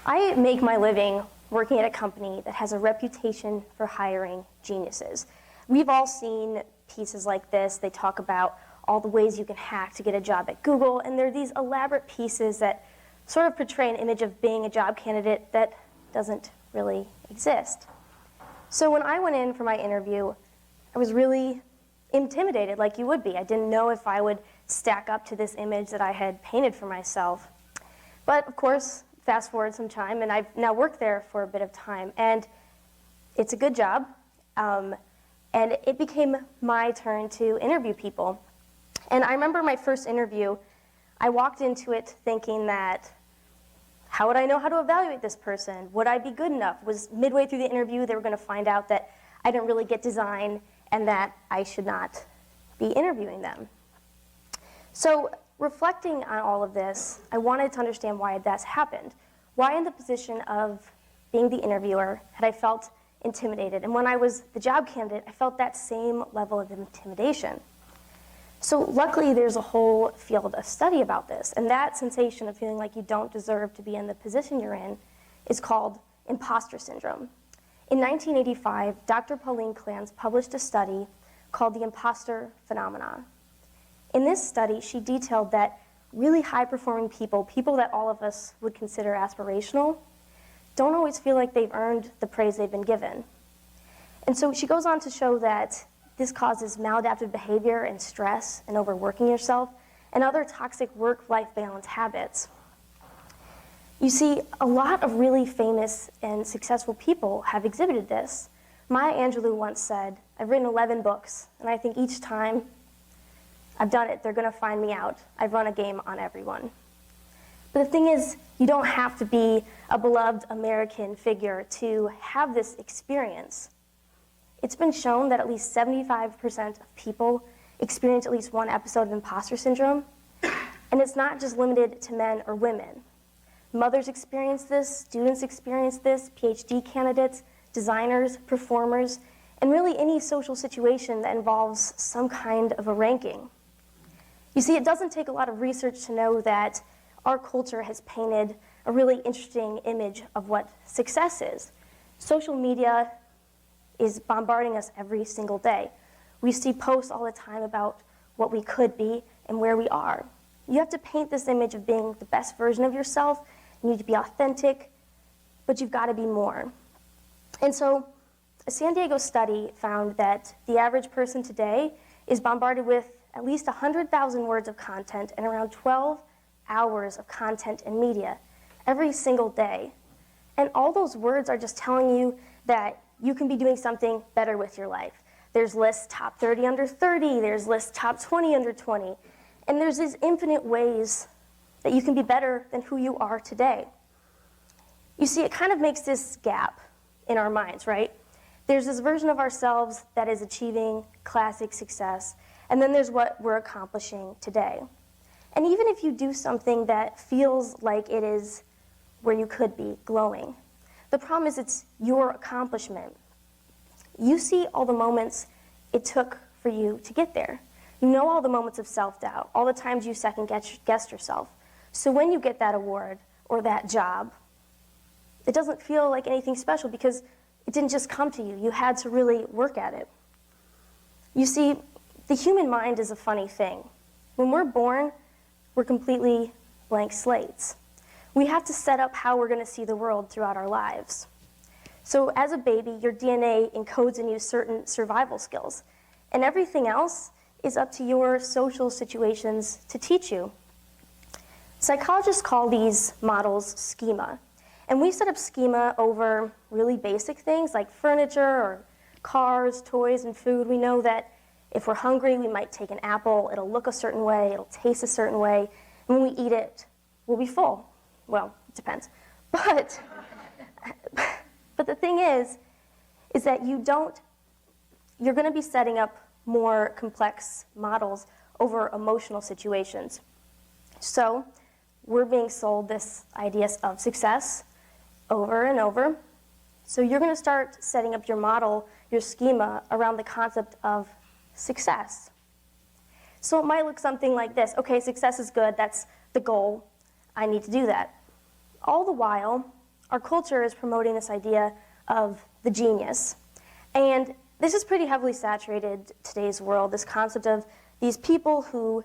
I make my living working at a company that has a reputation for hiring geniuses. We've all seen pieces like this. They talk about all the ways you can hack to get a job at Google, and they're these elaborate pieces that sort of portray an image of being a job candidate that doesn't really exist. So when I went in for my interview, I was really intimidated, like you would be. I didn't know if I would stack up to this image that I had painted for myself. But of course, fast forward some time, and I've now worked there for a bit of time, and it's a good job. And it became my turn to interview people. And I remember my first interview, I walked into it thinking that, how would I know how to evaluate this person? Would I be good enough? Was midway through the interview, they were going to find out that I didn't really get design and that I should not be interviewing them. So reflecting on all of this, I wanted to understand why that's happened. Why in the position of being the interviewer had I felt intimidated? And when I was the job candidate, I felt that same level of intimidation. So luckily, there's a whole field of study about this, and that sensation of feeling like you don't deserve to be in the position you're in is called imposter syndrome. In 1985, Dr. Pauline Clance published a study called the imposter phenomenon. In this study, she detailed that really high-performing people, people that all of us would consider aspirational, don't always feel like they've earned the praise they've been given. And so she goes on to show that this causes maladaptive behavior and stress and overworking yourself and other toxic work-life balance habits. You see, a lot of really famous and successful people have exhibited this. Maya Angelou once said, "I've written 11 books, and I think each time I've done it, they're going to find me out. I've run a game on everyone." But the thing is, you don't have to be a beloved American figure to have this experience. It's been shown that at least 75% of people experience at least one episode of imposter syndrome, and it's not just limited to men or women. Mothers experience this, students experience this, PhD candidates, designers, performers, and really any social situation that involves some kind of a ranking. You see, it doesn't take a lot of research to know that our culture has painted a really interesting image of what success is. Social media is bombarding us every single day. We see posts all the time about what we could be and where we are. You have to paint this image of being the best version of yourself. You need to be authentic, but you've got to be more. And so a San Diego study found that the average person today is bombarded with at least 100,000 words of content and around 12 hours of content and media every single day. And all those words are just telling you that you can be doing something better with your life. There's lists top 30 under 30, there's lists top 20 under 20, and there's these infinite ways that you can be better than who you are today. You see, it kind of makes this gap in our minds, right? There's this version of ourselves that is achieving classic success, and then there's what we're accomplishing today. And even if you do something that feels like it is where you could be, glowing, the problem is it's your accomplishment. You see all the moments it took for you to get there. You know all the moments of self-doubt, all the times you second-guessed yourself. So when you get that award or that job, it doesn't feel like anything special because it didn't just come to you. You had to really work at it. You see, the human mind is a funny thing. When we're born, we're completely blank slates. We have to set up how we're going to see the world throughout our lives. So as a baby, your DNA encodes in you certain survival skills, and everything else is up to your social situations to teach you. Psychologists call these models schema, and we set up schema over really basic things like furniture or cars, toys, and food. We know that if we're hungry, we might take an apple, it'll look a certain way, it'll taste a certain way, and when we eat it, we'll be full. Well, it depends. But the thing is that you're going to be setting up more complex models over emotional situations. So we're being sold this idea of success over and over. So you're going to start setting up your model, your schema, around the concept of success. So it might look something like this. Okay, success is good. That's the goal. I need to do that. All the while, our culture is promoting this idea of the genius. And this is pretty heavily saturated in today's world, this concept of these people who,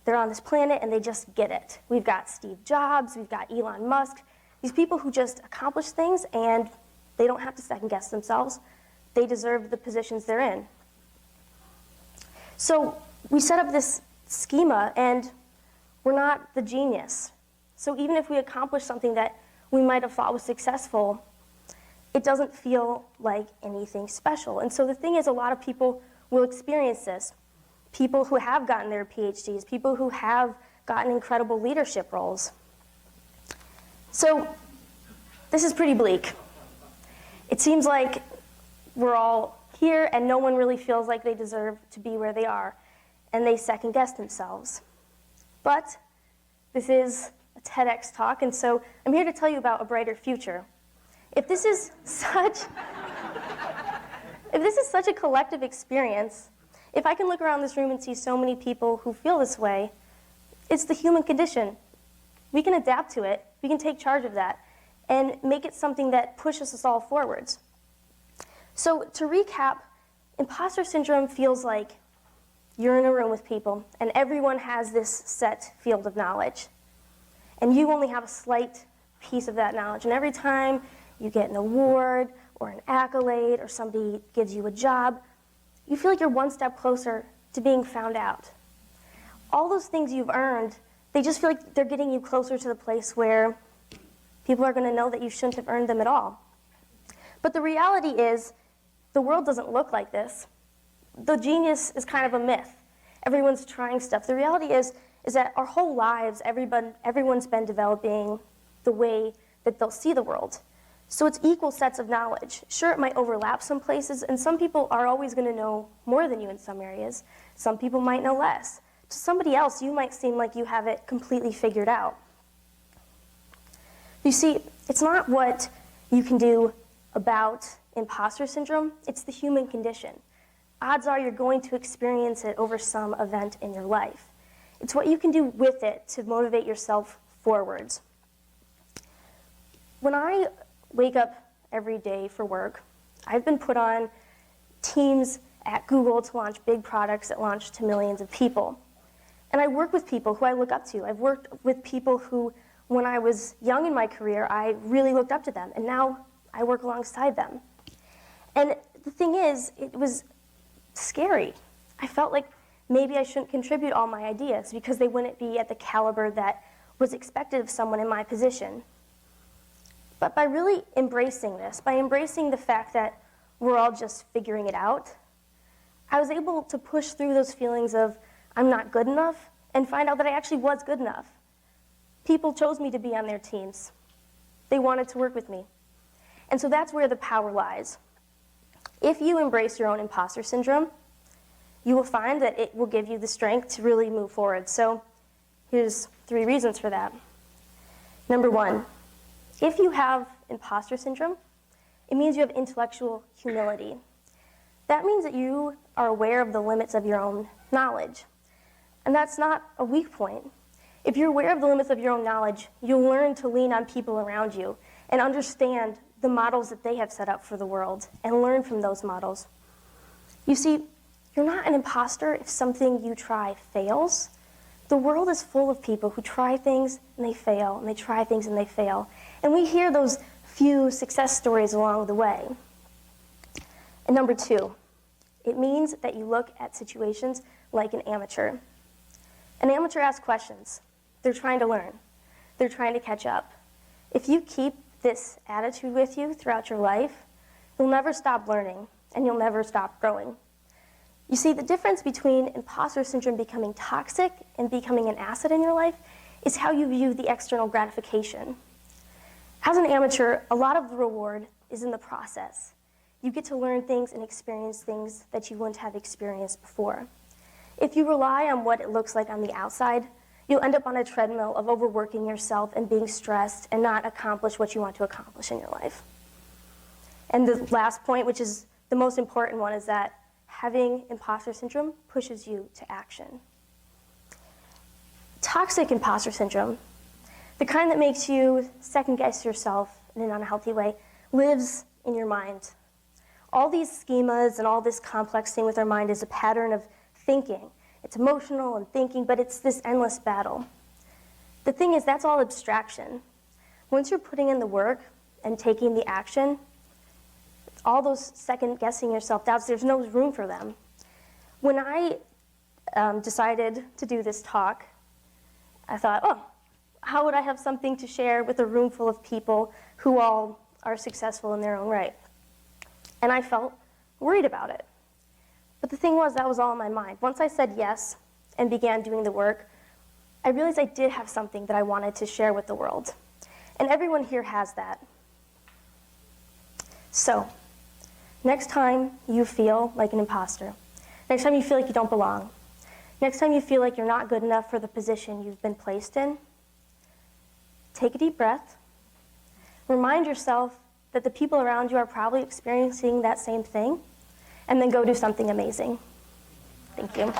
they're on this planet and they just get it. We've got Steve Jobs, we've got Elon Musk, these people who just accomplish things and they don't have to second guess themselves. They deserve the positions they're in. So we set up this schema and we're not the genius. So even if we accomplish something that we might have thought was successful, it doesn't feel like anything special. And so the thing is, a lot of people will experience this. People who have gotten their PhDs, people who have gotten incredible leadership roles. So this is pretty bleak. It seems like we're all here and no one really feels like they deserve to be where they are, and they second guess themselves. But this is a TEDx talk, and so I'm here to tell you about a brighter future. If this is such a collective experience, if I can look around this room and see so many people who feel this way, it's the human condition. We can adapt to it, we can take charge of that, and make it something that pushes us all forwards. So to recap, imposter syndrome feels like you're in a room with people and everyone has this set field of knowledge. And you only have a slight piece of that knowledge. And every time you get an award or an accolade or somebody gives you a job, you feel like you're one step closer to being found out. All those things you've earned, they just feel like they're getting you closer to the place where people are going to know that you shouldn't have earned them at all. But the reality is, the world doesn't look like this. The genius is kind of a myth. Everyone's trying stuff. The reality is that our whole lives, everyone's been developing the way that they'll see the world. So it's equal sets of knowledge. Sure, it might overlap some places, and some people are always going to know more than you in some areas. Some people might know less. To somebody else, you might seem like you have it completely figured out. You see, it's not what you can do about imposter syndrome, it's the human condition. Odds are you're going to experience it over some event in your life. It's what you can do with it to motivate yourself forwards. When I wake up every day for work, I've been put on teams at Google to launch big products that launch to millions of people. And I work with people who I look up to. I've worked with people who, when I was young in my career, I really looked up to them, and now I work alongside them. And the thing is, it was scary. I felt like maybe I shouldn't contribute all my ideas because they wouldn't be at the caliber that was expected of someone in my position. But by really embracing this, by embracing the fact that we're all just figuring it out, I was able to push through those feelings of I'm not good enough and find out that I actually was good enough. People chose me to be on their teams. They wanted to work with me. And so that's where the power lies. If you embrace your own imposter syndrome, you will find that it will give you the strength to really move forward. So here's 3 reasons for that. Number 1, if you have imposter syndrome, it means you have intellectual humility. That means that you are aware of the limits of your own knowledge. And that's not a weak point. If you're aware of the limits of your own knowledge, you'll learn to lean on people around you and understand the models that they have set up for the world and learn from those models. You see, you're not an imposter if something you try fails. The world is full of people who try things and they fail, and they try things and they fail. And we hear those few success stories along the way. And number 2, it means that you look at situations like an amateur. An amateur asks questions. They're trying to learn. They're trying to catch up. If you keep this attitude with you throughout your life, you'll never stop learning and you'll never stop growing. You see, the difference between imposter syndrome becoming toxic and becoming an asset in your life is how you view the external gratification. As an amateur, a lot of the reward is in the process. You get to learn things and experience things that you wouldn't have experienced before. If you rely on what it looks like on the outside, you'll end up on a treadmill of overworking yourself and being stressed and not accomplish what you want to accomplish in your life. And the last point, which is the most important one, is that having imposter syndrome pushes you to action. Toxic imposter syndrome, the kind that makes you second guess yourself in an unhealthy way, lives in your mind. All these schemas and all this complex thing with our mind is a pattern of thinking. It's emotional and thinking, but it's this endless battle. The thing is, that's all abstraction. Once you're putting in the work and taking the action, all those second-guessing yourself doubts, there's no room for them. When I decided to do this talk, I thought, oh, how would I have something to share with a room full of people who all are successful in their own right? And I felt worried about it. But the thing was, that was all in my mind. Once I said yes and began doing the work, I realized I did have something that I wanted to share with the world. And everyone here has that. So, next time you feel like an imposter, next time you feel like you don't belong, next time you feel like you're not good enough for the position you've been placed in, take a deep breath. Remind yourself that the people around you are probably experiencing that same thing, and then go do something amazing. Thank you.